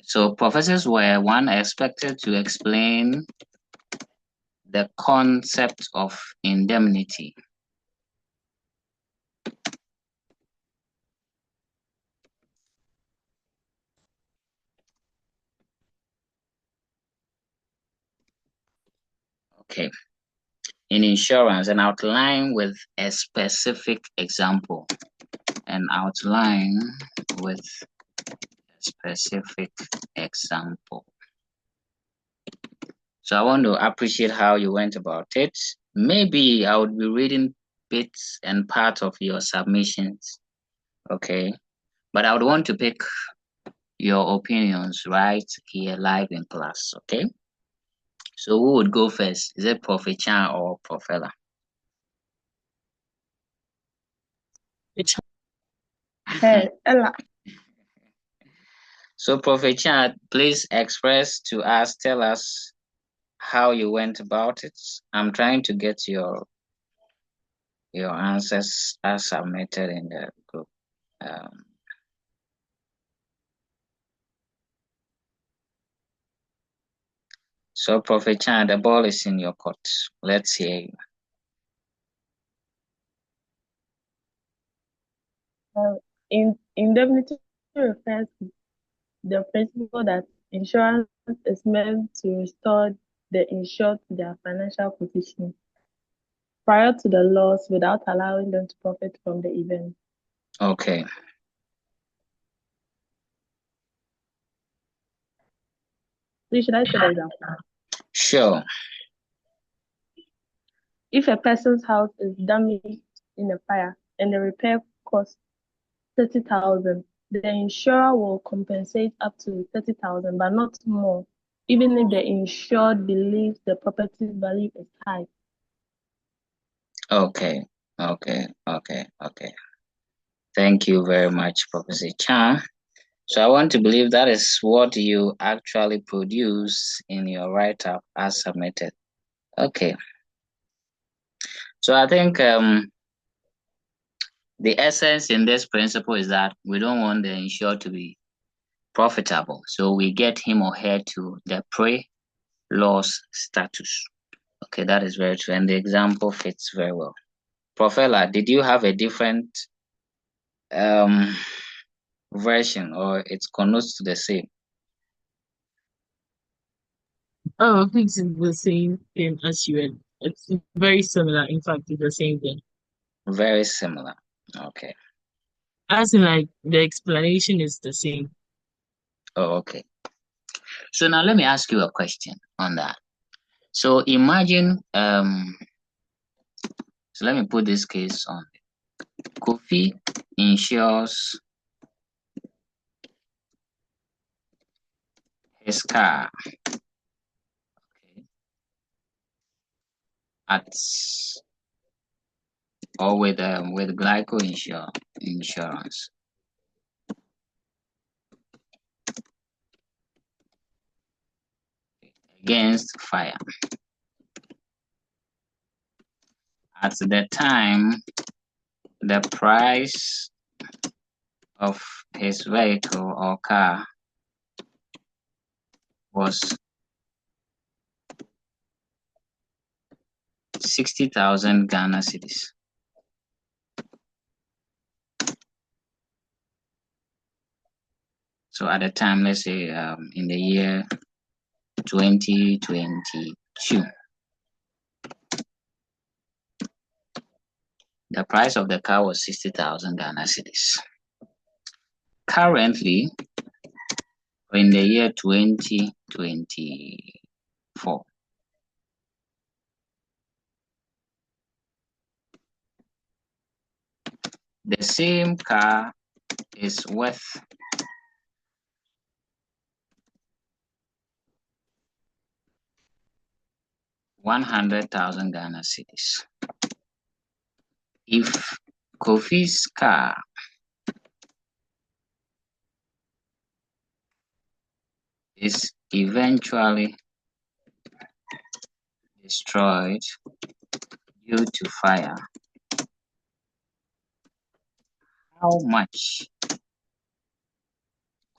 So professors were expected to explain the concept of indemnity. Okay. In insurance, and outline with a specific example. An outline with a specific example. So I want to appreciate how you went about it. Maybe I would be reading bits and parts of your submissions. Okay. But I would want to pick your opinions right here live in class. Okay. So who would go first? Is it Prof. Chan or Prof. Ella? Ella. So Prof. Chan, please express to us, tell us how you went about it. I'm trying to get your answers as submitted in the group. So Prof. Chan, the ball is in your court. Let's hear you. Indemnity refers to the principle that insurance is meant to restore the insured to their financial position prior to the loss without allowing them to profit from the event. Okay. Please, should I say the example? Sure. If a person's house is damaged in a fire and the repair costs 30,000, the insurer will compensate up to 30,000, but not more, even if the insured believes the property value is high. Okay. Thank you very much, Professor Chan. So I want to believe that is what you actually produce in your write-up as submitted. Okay. So I think the essence in this principle is that we don't want the insured to be profitable. So we get him or her to the pre-loss status. Okay, that is very true. And the example fits very well. Prof. Ella, did you have a different version, or it connotes to the same? Oh, I think it's the same thing as you read. It's very similar. In fact, it's the same thing. Very similar. Okay. As in, like, the explanation is the same. Oh, okay. So now let me ask you a question on that. So imagine, so let me put this case on. Kofi insures his car, okay, with Glyco insurance. Against fire. At the time, the price of his vehicle or car was 60,000 Ghana cedis. So at the time, let's say in the year 2022, the price of the car was 60,000 Ghana cedis. Currently, in the year 2024, the same car is worth 100,000 Ghana cedis. If Kofi's car is eventually destroyed due to fire, how much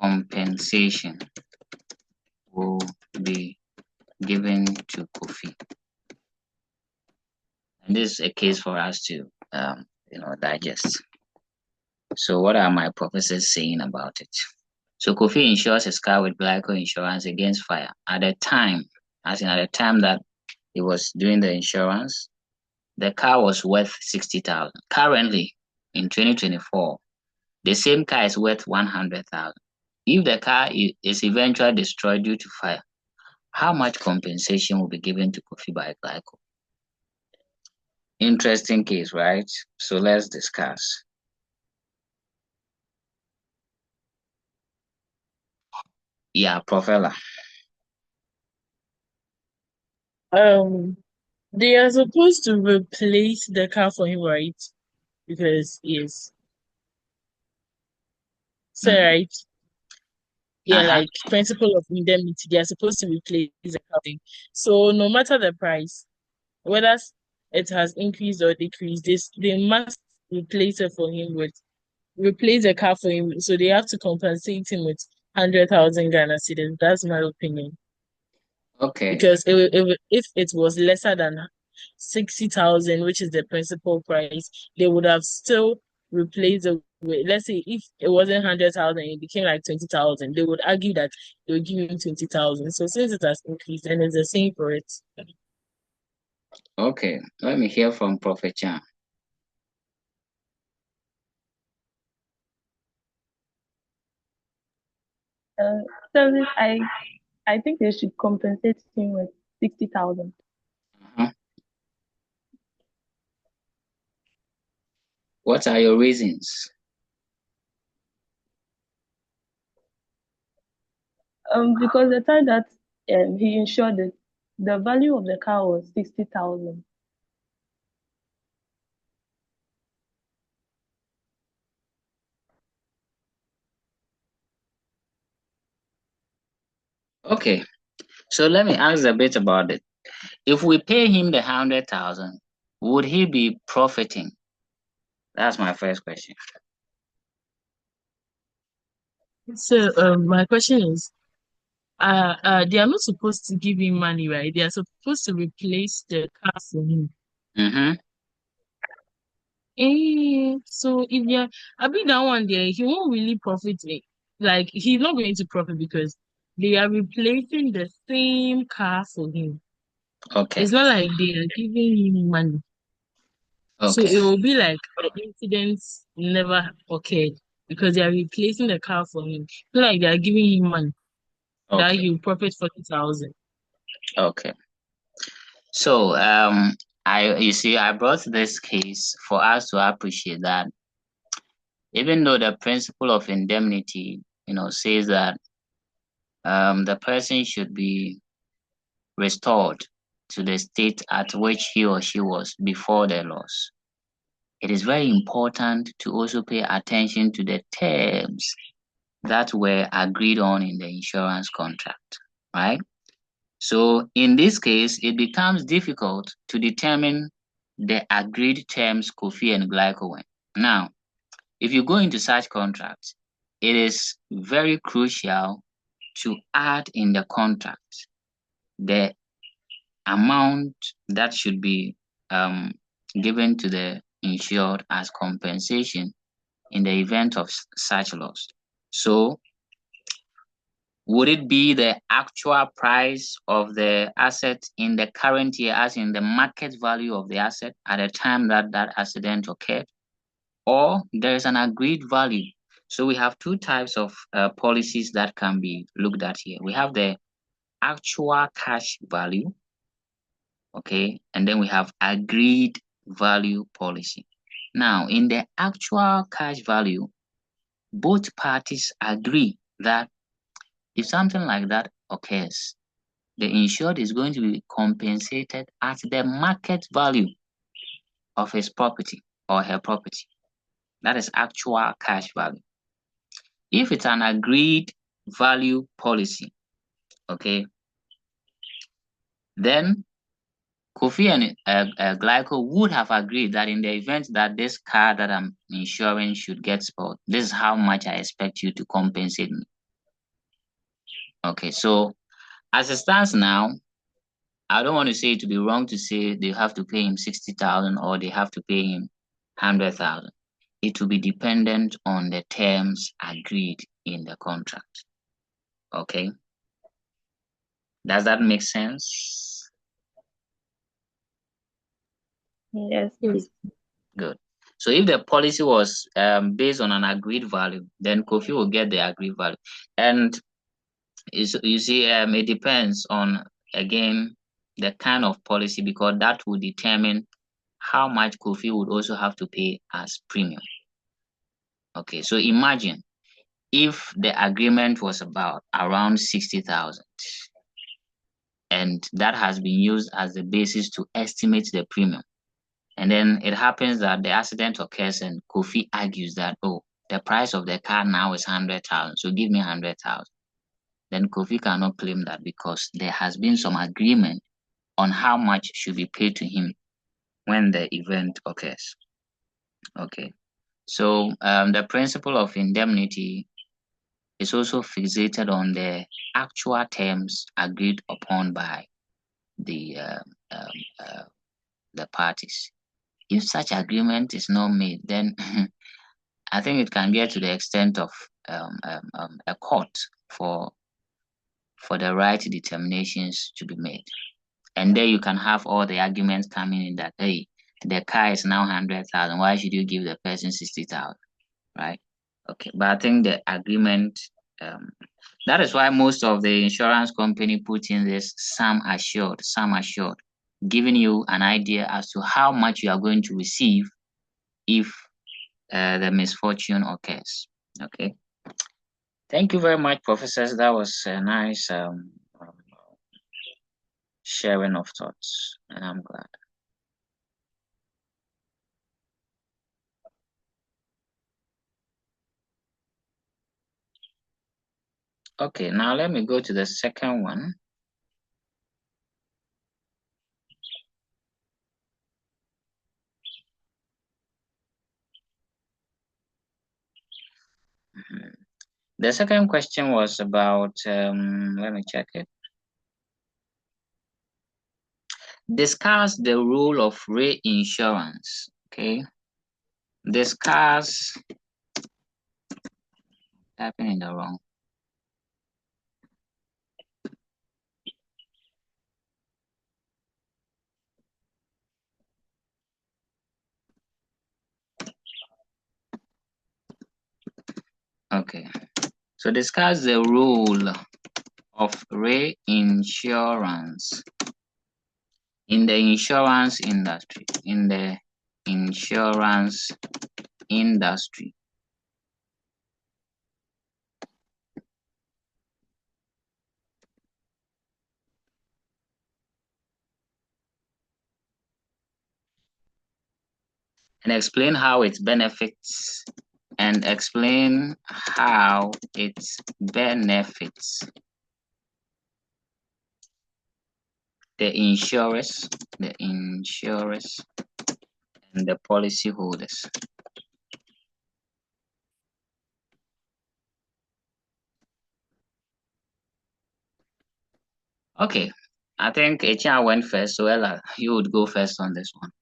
compensation will be given to Kofi. And this is a case for us to digest. So what are my professors saying about it? So Kofi insures his car with Glyco insurance against fire. At the time that he was doing the insurance, the car was worth 60,000. Currently, in 2024, the same car is worth 100,000. If the car is eventually destroyed due to fire, how much compensation will be given to Kofi by Glyco? Interesting case, right? So let's discuss. Yeah, Professor. They are supposed to replace the car for him, right? Because yes, so right, yeah, like principle of indemnity, they are supposed to replace the car thing. So no matter the price, whether it has increased or decreased, they must replace it for him with replace the car for him. So they have to compensate him with 100,000 Ghana cedis. That's my opinion. Okay. Because if it was lesser than 60,000, which is the principal price, they would have still replaced it with, let's say, if it wasn't 100,000, it became like 20,000. They would argue that they were giving 20,000. So since it has increased, and it's the same for it. Okay, let me hear from Prophet Chan. Service, I think they should compensate him with 60,000. What are your reasons? Because the time that he insured it, the value of the car was 60,000. Okay, so let me ask a bit about it. If we pay him the 100,000, would he be profiting? That's my first question. So my question is, they are not supposed to give him money, right? They are supposed to replace the car for him. So if they're, I think that one there, he won't really profit. Like he's not going to profit because they are replacing the same car for him. Okay. It's not like they are giving him money. So Okay. it will be like the incident never occurred because they are replacing the car for him. It's not like they are giving him money that Okay. he will profit 40,000. Okay. So I brought this case for us to appreciate that even though the principle of indemnity, says that the person should be restored to the state at which he or she was before the loss. It is very important to also pay attention to the terms that were agreed on in the insurance contract, right? So in this case, it becomes difficult to determine the agreed terms Kofi and Glyco went. Now, if you go into such contracts, it is very crucial to add in the contract the amount that should be given to the insured as compensation in the event of such loss. So would it be the actual price of the asset in the current year, as in the market value of the asset at the time that that accident occurred? Or there is an agreed value? So we have two types of policies that can be looked at here. We have the actual cash value, okay, and then we have agreed value policy. Now, in the actual cash value, both parties agree that if something like that occurs, the insured is going to be compensated at the market value of his property or her property. That is actual cash value. If it's an agreed value policy, okay, then Kofi and Glyco would have agreed that in the event that this car that I'm insuring should get spoiled, this is how much I expect you to compensate me. Okay, so As it stands now, I don't want to say it would be wrong to say they have to pay him 60,000 or they have to pay him 100,000. It will be dependent on the terms agreed in the contract. Okay. Does that make sense? Yes. Good. So if the policy was based on an agreed value, then Kofi will get the agreed value. And you see, it depends on, again, the kind of policy, because that will determine how much Kofi would also have to pay as premium. Okay, so imagine if the agreement was about around 60,000 and that has been used as the basis to estimate the premium. And then it happens that the accident occurs and Kofi argues that, oh, the price of the car now is 100,000, so give me 100,000. Then Kofi cannot claim that because there has been some agreement on how much should be paid to him when the event occurs. Okay, so the principle of indemnity is also fixated on the actual terms agreed upon by the parties. If such agreement is not made, then I think it can get to the extent of a court for the right determinations to be made. And there you can have all the arguments coming in that, hey, the car is now 100,000. Why should you give the person 60,000? Right? Okay. But I think the agreement, that is why most of the insurance company put in this sum assured, giving you an idea as to how much you are going to receive if the misfortune occurs. Okay. Thank you very much, professors. That was a nice sharing of thoughts, and I'm glad. Okay, now let me go to the second one. The second question was about, let me check it. Discuss the role of reinsurance. Okay. Discuss, typing in the wrong. Okay. So discuss the role of reinsurance in the insurance industry. And explain how it benefits the insurers and the policyholders. Okay, I think HR went first, so Ella, you would go first on this one.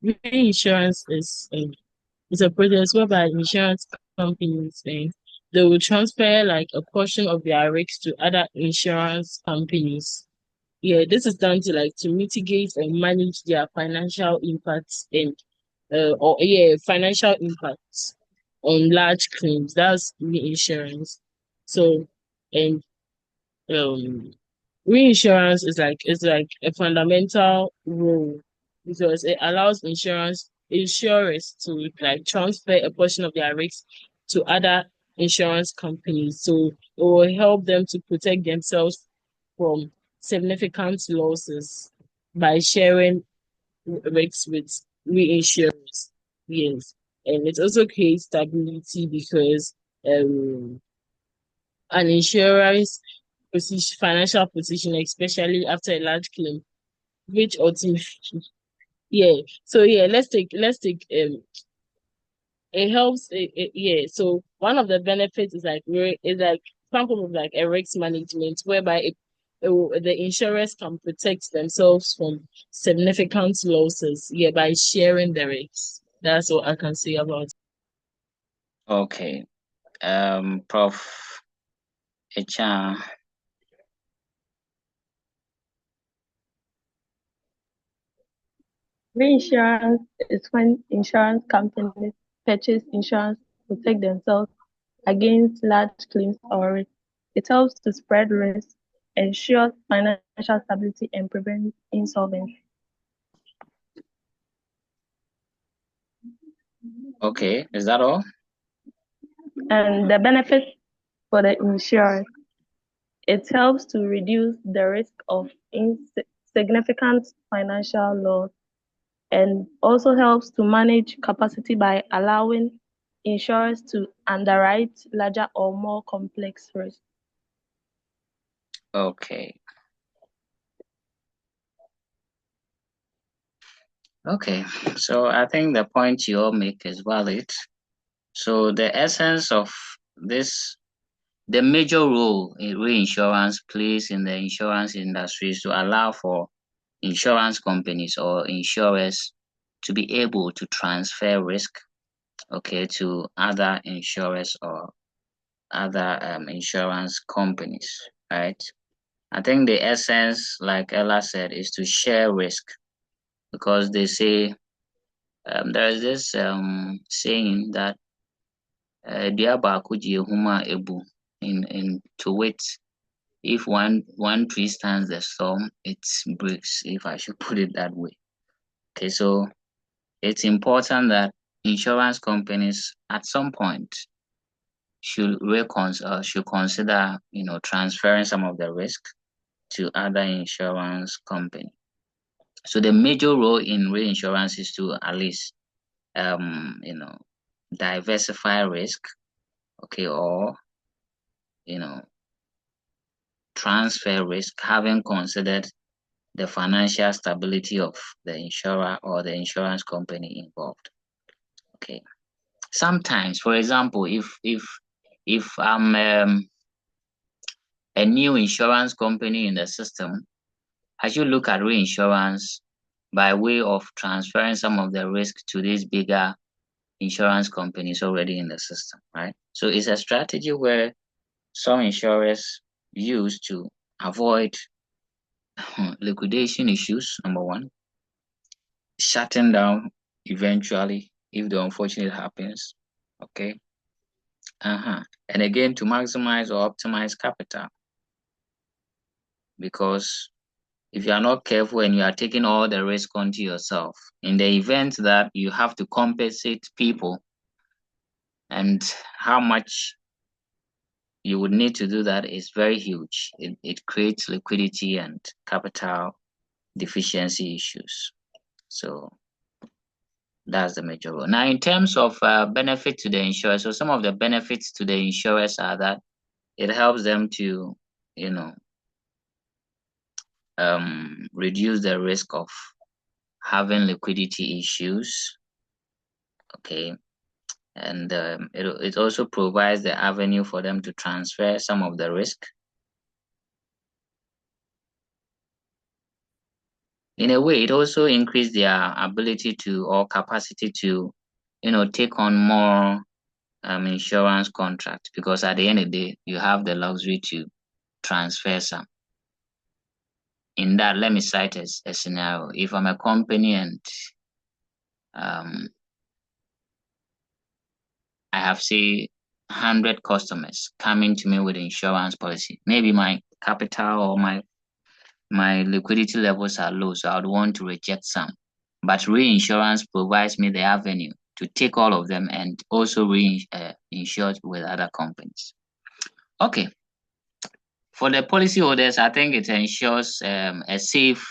Reinsurance is a process whereby insurance companies they will transfer like a portion of their risks to other insurance companies. Yeah, this is done to mitigate and manage their financial impacts and financial impacts on large claims. That's reinsurance. So and reinsurance is like a fundamental role because it allows insurers to like transfer a portion of their risks to other insurance companies. So it will help them to protect themselves from significant losses by sharing risks with reinsurers. Yes. And it also creates stability because an insurance financial position, especially after a large claim, which ultimately, yeah. So yeah, let's take it helps. Yeah. So one of the benefits is like some form of like a risk management, whereby the insurers can protect themselves from significant losses, yeah, by sharing the risks. That's what I can say about it. Okay. Prof. Echa. Reinsurance is when insurance companies purchase insurance to protect themselves against large claims or risk. It helps to spread risk, ensures financial stability, and prevent insolvency. Okay, is that all? And the benefits for the insurer, it helps to reduce the risk of significant financial loss and also helps to manage capacity by allowing insurers to underwrite larger or more complex risks. Okay. Okay, so I think the point you all make is valid. So the essence of this, the major role in reinsurance plays in the insurance industry is to allow for insurance companies or insurers to be able to transfer risk, okay, to other insurers or other insurance companies, right? I think the essence, like Ella said, is to share risk because they say there is this saying that dua baako gye ehum a ebu in to wit, if one tree stands the storm, it breaks, if I should put it that way. Okay, so it's important that insurance companies at some point should consider, transferring some of the risk to other insurance company. So the major role in reinsurance is to at least diversify risk, okay, or transfer risk, having considered the financial stability of the insurer or the insurance company involved. Okay. Sometimes, for example, if I'm a new insurance company in the system, I should look at reinsurance by way of transferring some of the risk to these bigger insurance companies already in the system, right? So it's a strategy where some insurers use to avoid liquidation issues, number one, shutting down eventually if the unfortunate happens, okay? And again, to maximize or optimize capital, because if you are not careful and you are taking all the risk onto yourself, in the event that you have to compensate people and how much you would need to do that is very huge. It creates liquidity and capital deficiency issues. So that's the major role. Now, in terms of benefit to the insurer, so some of the benefits to the insurers are that it helps them to, reduce the risk of having liquidity issues. Okay. And it also provides the avenue for them to transfer some of the risk. In a way, it also increased their ability to or capacity to, take on more insurance contracts, because at the end of the day, you have the luxury to transfer some. In that, let me cite a scenario. If I'm a company and I have, say, 100 customers coming to me with insurance policy, maybe my capital or my liquidity levels are low, so I would want to reject some. But reinsurance provides me the avenue to take all of them and also reinsure with other companies. Okay. For the policyholders, I think it ensures a safe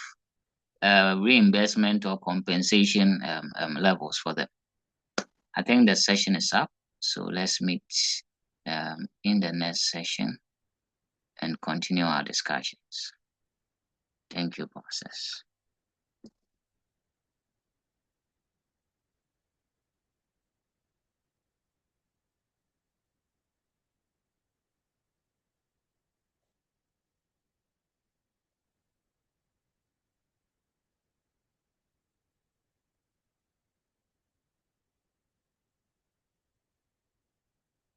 reimbursement or compensation levels for them. I think the session is up, so let's meet in the next session and continue our discussions. Thank you, bosses.